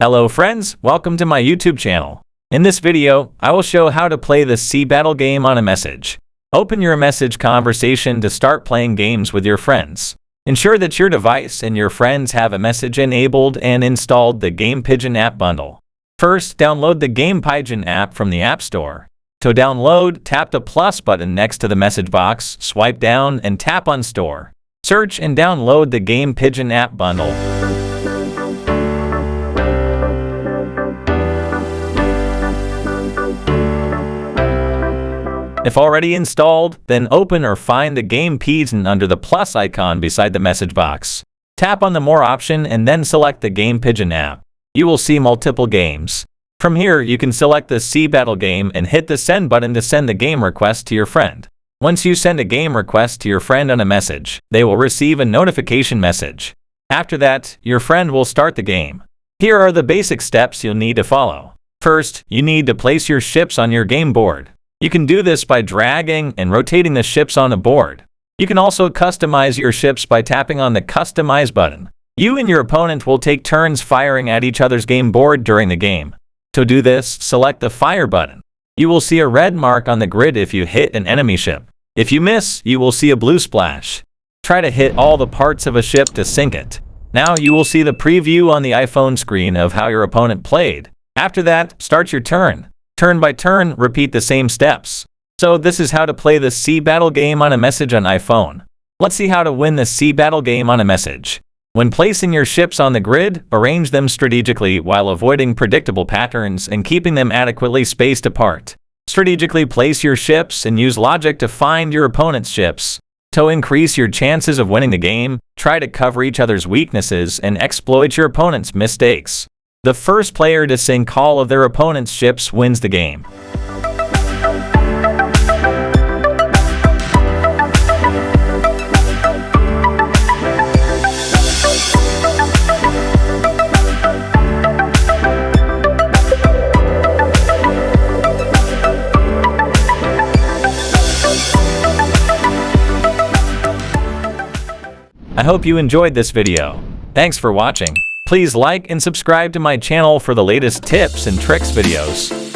Hello friends, welcome to my YouTube channel. In this video, I will show how to play the C Battle game on iMessage. Open your iMessage conversation to start playing games with your friends. Ensure that your device and your friends have iMessage enabled and installed the GamePigeon app bundle. First, download the GamePigeon app from the App Store. To download, tap the plus button next to the message box, swipe down, and tap on Store. Search and download the GamePigeon app bundle. If already installed, then open or find the Game Pegion under the plus icon beside the message box. Tap on the More option and then select the GamePigeon app. You will see multiple games. From here, you can select the C Battle game and hit the Send button to send the game request to your friend. Once you send a game request to your friend on iMessage, they will receive a notification message. After that, your friend will start the game. Here are the basic steps you'll need to follow. First, you need to place your ships on your game board. You can do this by dragging and rotating the ships on the board. You can also customize your ships by tapping on the Customize button. You and your opponent will take turns firing at each other's game board during the game. To do this, select the Fire button. You will see a red mark on the grid if you hit an enemy ship. If you miss, you will see a blue splash. Try to hit all the parts of a ship to sink it. Now you will see the preview on the iPhone screen of how your opponent played. After that, start your turn. Turn by turn, repeat the same steps. So this is how to play the C Battle game on iMessage on iPhone. Let's see how to win the C Battle game on iMessage. When placing your ships on the grid, arrange them strategically while avoiding predictable patterns and keeping them adequately spaced apart. Strategically place your ships and use logic to find your opponent's ships. To increase your chances of winning the game, try to cover each other's weaknesses and exploit your opponent's mistakes. The first player to sink all of their opponent's ships wins the game. I hope you enjoyed this video. Thanks for watching. Please like and subscribe to my channel for the latest tips and tricks videos.